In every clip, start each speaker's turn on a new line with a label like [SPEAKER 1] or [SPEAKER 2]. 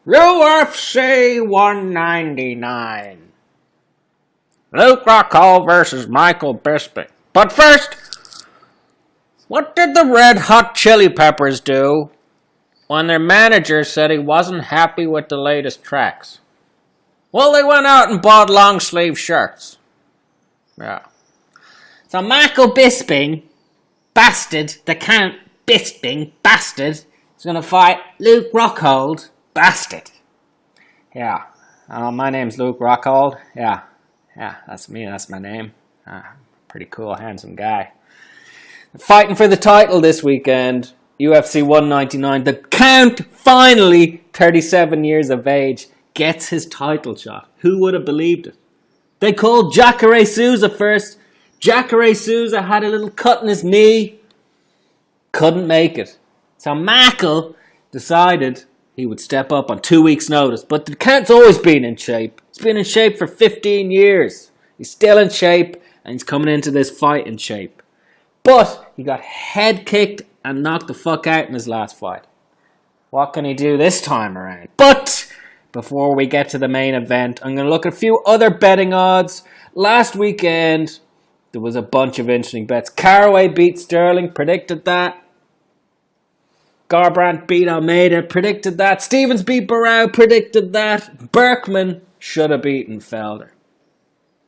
[SPEAKER 1] UFC 199. Luke Rockhold versus Michael Bisping. But first, what did the Red Hot Chili Peppers do when their manager said he wasn't happy with the latest tracks? Well, they went out and bought long sleeve shirts. Yeah. So Michael Bisping, bastard, the Count Bisping, bastard, is going to fight Luke Rockhold, bastard. Yeah. My name's Luke Rockhold. Yeah, that's me. That's my name. Pretty cool, handsome guy. Fighting for the title this weekend. UFC 199. The Count, finally, 37 years of age, gets his title shot. Who would have believed it? They called Jacare Souza first. Jacare Souza had a little cut in his knee. Couldn't make it. So Michael decided he would step up on 2 weeks' notice. But the Count's always been in shape. He's been in shape for 15 years. He's still in shape, and he's coming into this fight in shape. But he got head kicked and knocked the fuck out in his last fight. What can he do this time around? But before we get to the main event, I'm going to look at a few other betting odds. Last weekend, there was a bunch of interesting bets. Caraway beat Sterling, predicted that. Garbrandt beat Almeida, predicted that. Stevens beat Barrow, predicted that. Berkman should have beaten Felder.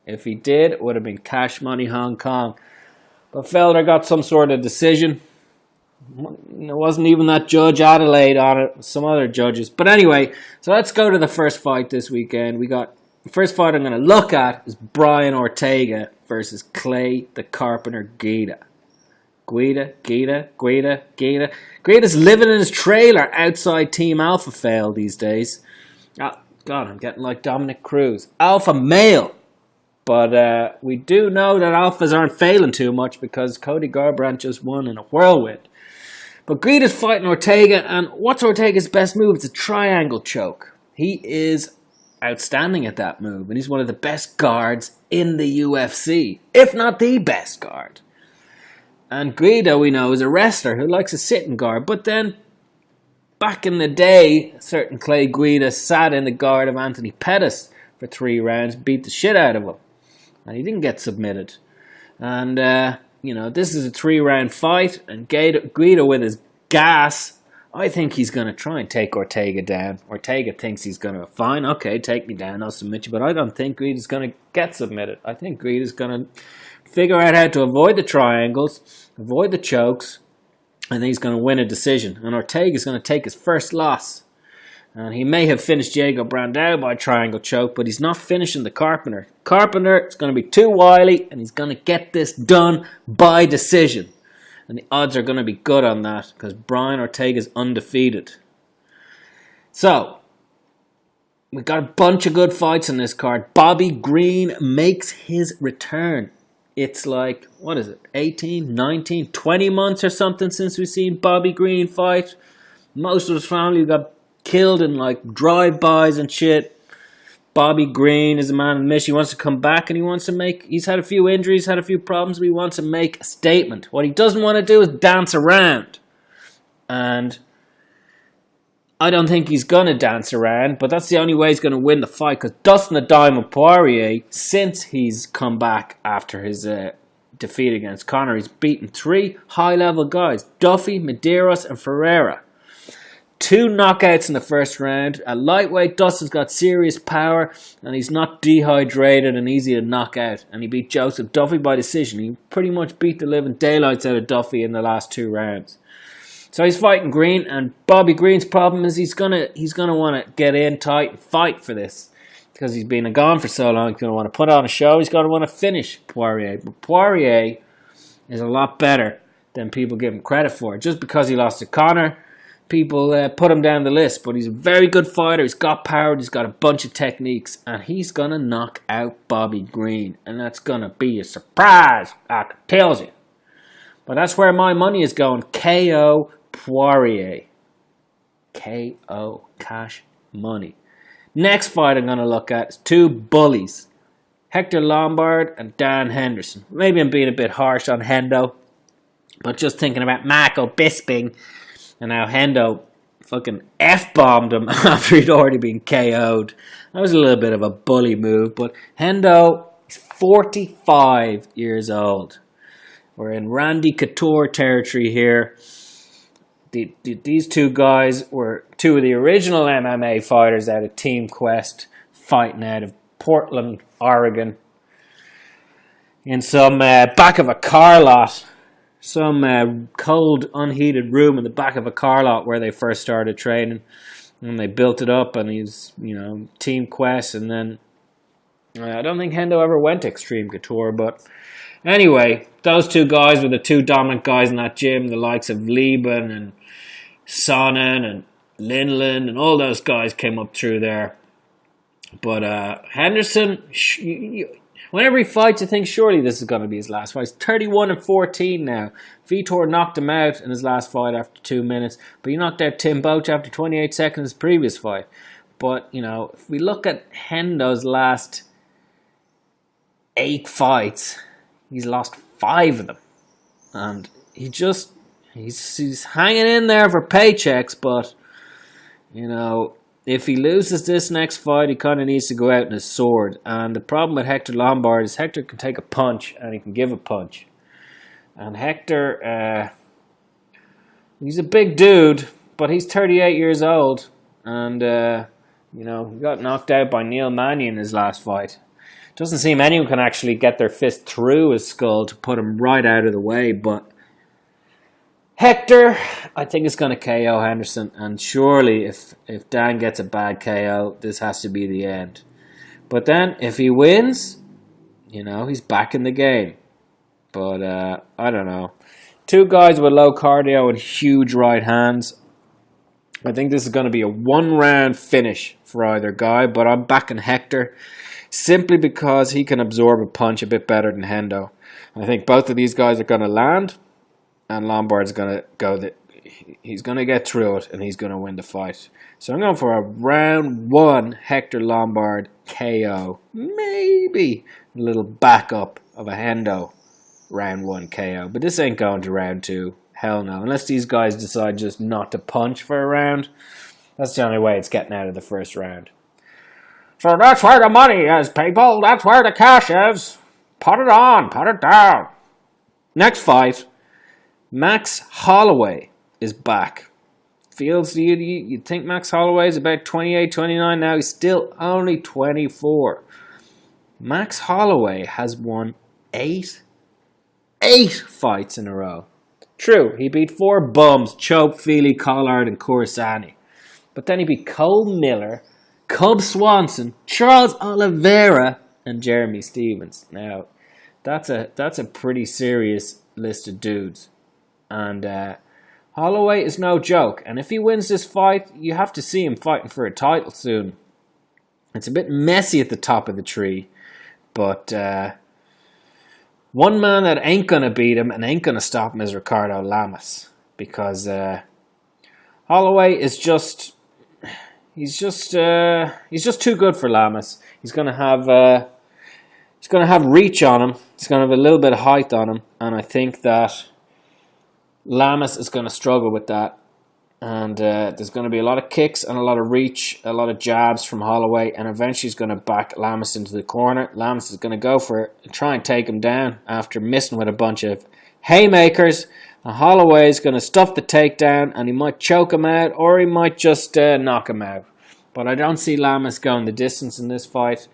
[SPEAKER 1] If he did, it would have been cash money Hong Kong. But Felder got some sort of decision. It wasn't even that Judge Adelaide on it. It was some other judges. But anyway, so let's go to the first fight this weekend. The first fight I'm going to look at is Brian Ortega versus Clay the Carpenter Guida. Guida's living in his trailer outside Team Alpha Fail these days. Oh, God, I'm getting like Dominic Cruz. Alpha male. But we do know that alphas aren't failing too much because Cody Garbrandt just won in a whirlwind. But Guida's fighting Ortega, and what's Ortega's best move? It's a triangle choke. He is outstanding at that move, and he's one of the best guards in the UFC, if not the best guard. And Guida, we know, is a wrestler who likes a sitting guard, but then back in the day, certain Clay Guida sat in the guard of Anthony Pettis for 3 rounds, beat the shit out of him. And he didn't get submitted. And, this is a 3-round fight. And Guida with his gas, I think he's going to try and take Ortega down. Ortega thinks he's going to, fine, okay, take me down, I'll submit you. But I don't think Guida's going to get submitted. I think Guida's going to figure out how to avoid the triangles, avoid the chokes, and he's going to win a decision. And Ortega's going to take his first loss. And he may have finished Diego Brandao by triangle choke, but he's not finishing the Carpenter. Carpenter is going to be too wily, and he's going to get this done by decision. And the odds are going to be good on that, because Brian Ortega's undefeated. So, we've got a bunch of good fights on this card. Bobby Green makes his return. It's like, 18, 19, 20 months or something since we've seen Bobby Green fight. Most of his family got killed in like drive-bys and shit. Bobby Green is a man of mission. He wants to come back and he's had a few injuries, had a few problems, but he wants to make a statement. What he doesn't want to do is dance around. And I don't think he's going to dance around, but that's the only way he's going to win the fight, because Dustin the Diamond Poirier, since he's come back after his defeat against Conor, he's beaten 3 high-level guys, Duffy, Medeiros, and Ferreira. 2 knockouts in the first round. At lightweight, Dustin's got serious power, and he's not dehydrated and easy to knock out. And he beat Joseph Duffy by decision. He pretty much beat the living daylights out of Duffy in the last 2 rounds. So he's fighting Green, and Bobby Green's problem is he's gonna want to get in tight and fight for this, because he's been gone for so long. He's gonna want to put on a show. He's gonna want to finish Poirier. But Poirier is a lot better than people give him credit for. Just because he lost to Conor, people put him down the list, but he's a very good fighter. He's got power. He's got a bunch of techniques, and he's gonna knock out Bobby Green, and that's gonna be a surprise. I can tell you. But that's where my money is going. KO Poirier. KO, cash money. Next fight I'm gonna look at is 2 bullies, Hector Lombard and Dan Henderson. Maybe I'm being a bit harsh on Hendo, but just thinking about Michael Bisping and how Hendo fucking F-bombed him after he'd already been KO'd. That was a little bit of a bully move, but Hendo is 45 years old. We're in Randy Couture territory here. These two guys were two of the original MMA fighters out of Team Quest, fighting out of Portland, Oregon, in some back of a car lot. Some cold, unheated room in the back of a car lot where they first started training. And they built it up, and he's, Team Quest. And then I don't think Hendo ever went to Extreme Couture. But anyway, those two guys were the two dominant guys in that gym. The likes of Lieben and Sonnen and Linland and all those guys came up through there. But Henderson, whenever he fights, you think surely this is going to be his last fight. He's 31-14 now. Vitor knocked him out in his last fight after 2 minutes, but he knocked out Tim Boach after 28 seconds in his previous fight. But, if we look at Hendo's last 8 fights, he's lost 5 of them. And he's hanging in there for paychecks, but, if he loses this next fight, he kind of needs to go out in his sword. And the problem with Hector Lombard is Hector can take a punch and he can give a punch. And Hector, he's a big dude, but he's 38 years old. And, he got knocked out by Neil Mannion in his last fight. Doesn't seem anyone can actually get their fist through his skull to put him right out of the way. But Hector, I think, is going to KO Henderson. And surely, if Dan gets a bad KO, this has to be the end. But then, if he wins, he's back in the game. But, I don't know. Two guys with low cardio and huge right hands. I think this is going to be a 1-round finish for either guy. But I'm backing Hector simply because he can absorb a punch a bit better than Hendo. I think both of these guys are going to land. And Lombard's going to go that he's going to get through it and he's going to win the fight. So I'm going for a round 1 Hector Lombard KO. Maybe a little backup of a Hendo round 1 KO. But this ain't going to round 2. Hell no. Unless these guys decide just not to punch for a round. That's the only way it's getting out of the first round. So that's where the money is, people. That's where the cash is. Put it on. Put it down. Next fight. Max Holloway is back. Feels you think Max Holloway is about 28, 29 now. He's still only 24. Max Holloway has won 8 fights in a row. True, he beat 4 bums, Chope, Feely, Collard, and Corsani. But then he beat Cole Miller, Cub Swanson, Charles Oliveira, and Jeremy Stevens. Now, that's a pretty serious list of dudes. And Holloway is no joke. And if he wins this fight, you have to see him fighting for a title soon. It's a bit messy at the top of the tree. But one man that ain't going to beat him and ain't going to stop him is Ricardo Lamas. Because Holloway is just... He's just too good for Lamas. He's going to have reach on him. He's going to have a little bit of height on him. And I think that Lamas is going to struggle with that. And there's going to be a lot of kicks and a lot of reach, a lot of jabs from Holloway. And eventually he's going to back Lamas into the corner. Lamas is going to go for it and try and take him down after missing with a bunch of haymakers. And Holloway is going to stuff the takedown and he might choke him out or he might just knock him out. But I don't see Lamas going the distance in this fight.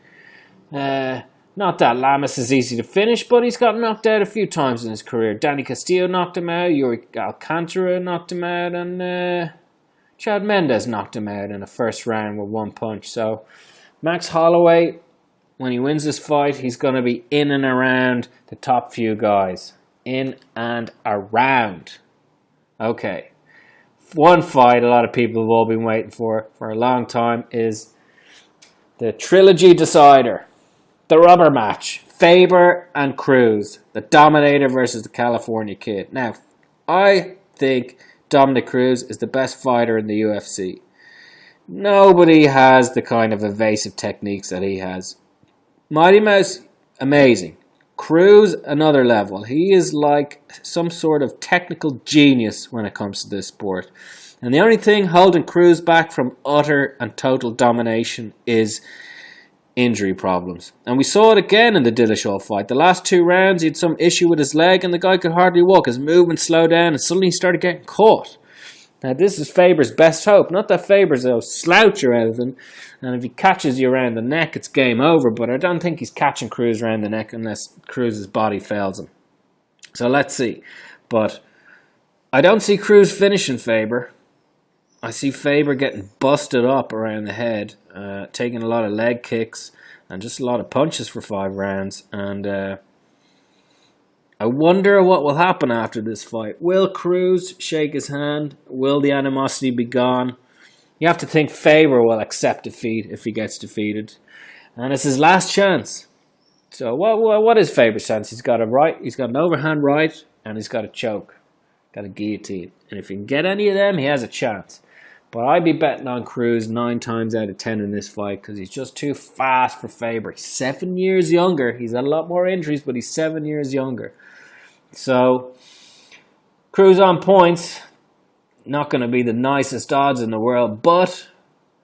[SPEAKER 1] Not that Lamas is easy to finish, but he's got knocked out a few times in his career. Danny Castillo knocked him out, Yuri Alcantara knocked him out, and Chad Mendes knocked him out in the first round with 1 punch. So Max Holloway, when he wins this fight, he's going to be in and around the top few guys. In and around. Okay. One fight a lot of people have all been waiting for a long time is the Trilogy Decider. The rubber match. Faber and Cruz. The Dominator versus the California Kid. Now, I think Dominic Cruz is the best fighter in the UFC. Nobody has the kind of evasive techniques that he has. Mighty Mouse, amazing. Cruz, another level. He is like some sort of technical genius when it comes to this sport. And the only thing holding Cruz back from utter and total domination is injury problems. And we saw it again in the Dillashaw fight. The last 2 rounds, he had some issue with his leg and the guy could hardly walk. His movement slowed down and suddenly he started getting caught. Now, this is Faber's best hope. Not that Faber's a slouch or anything. And if he catches you around the neck, it's game over. But I don't think he's catching Cruz around the neck unless Cruz's body fails him. So let's see. But I don't see Cruz finishing Faber. I see Faber getting busted up around the head, taking a lot of leg kicks and just a lot of punches for 5 rounds. And I wonder what will happen after this fight. Will Cruz shake his hand? Will the animosity be gone? You have to think Faber will accept defeat if he gets defeated. And it's his last chance. So what is Faber's chance? He's got an overhand right, and he's got a choke. Got a guillotine. And if he can get any of them, he has a chance. But I'd be betting on Cruz 9 times out of 10 in this fight because he's just too fast for Faber. He's 7 years younger. He's had a lot more injuries, but he's 7 years younger. So, Cruz on points. Not going to be the nicest odds in the world, but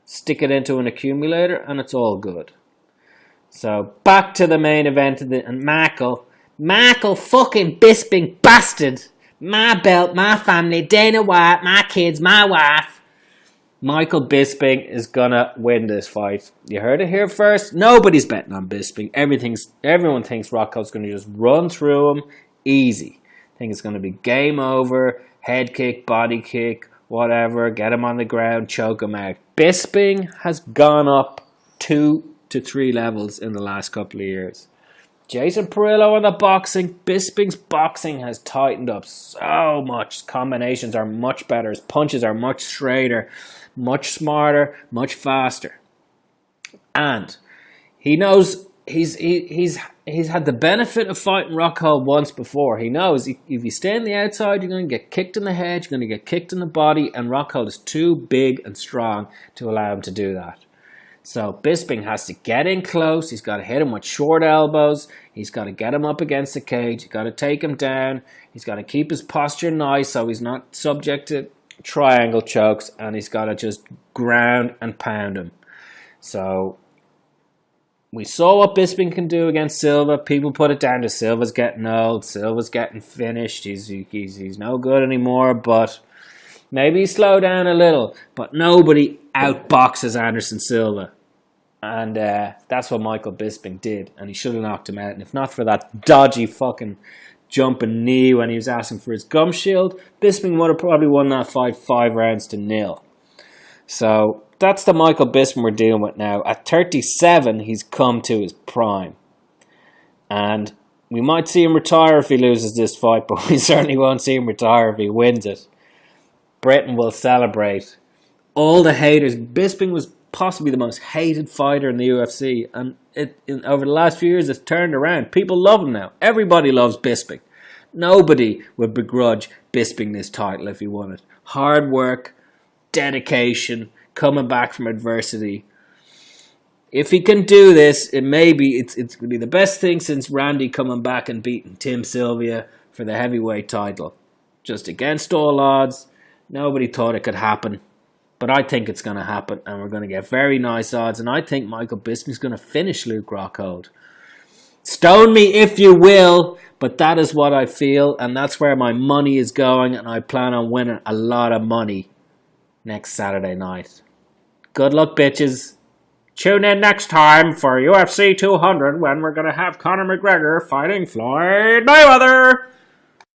[SPEAKER 1] stick it into an accumulator and it's all good. So, back to the main event. And Michael fucking Bisping bastard. My belt, my family, Dana White, my kids, my wife. Michael Bisping is going to win this fight. You heard it here first. Nobody's betting on Bisping. Everyone thinks Rocco's going to just run through him easy. I think it's going to be game over. Head kick, body kick, whatever. Get him on the ground, choke him out. Bisping has gone up 2 to 3 levels in the last couple of years. Jason Perillo on the boxing. Bisping's boxing has tightened up so much. Combinations are much better. His punches are much straighter, much smarter, much faster. And he knows he's had the benefit of fighting Rockhold once before. He knows if you stay on the outside, you're going to get kicked in the head, you're going to get kicked in the body, and Rockhold is too big and strong to allow him to do that. So Bisping has to get in close. He's got to hit him with short elbows. He's got to get him up against the cage. He's got to take him down. He's got to keep his posture nice so he's not subject to triangle chokes. And he's got to just ground and pound him. So we saw what Bisping can do against Silva. People put it down to Silva's getting old. Silva's getting finished. He's no good anymore. But maybe he slowed down a little. But nobody outboxes Anderson Silva. And that's what Michael Bisping did. And he should have knocked him out. And if not for that dodgy fucking jumping knee when he was asking for his gum shield, Bisping would have probably won that fight 5 rounds to 0. So that's the Michael Bisping we're dealing with now. At 37, he's come to his prime. And we might see him retire if he loses this fight, but we certainly won't see him retire if he wins it. Britain will celebrate. All the haters. Bisping was possibly the most hated fighter in the UFC. And over the last few years, it's turned around. People love him now. Everybody loves Bisping. Nobody would begrudge Bisping this title if he won it. Hard work, dedication, coming back from adversity. If he can do this, it's going to be the best thing since Randy coming back and beating Tim Sylvia for the heavyweight title. Just against all odds. Nobody thought it could happen. But I think it's going to happen, and we're going to get very nice odds. And I think Michael Bisping's going to finish Luke Rockhold. Stone me if you will, but that is what I feel, and that's where my money is going, and I plan on winning a lot of money next Saturday night. Good luck, bitches. Tune in next time for UFC 200 when we're going to have Conor McGregor fighting Floyd Mayweather.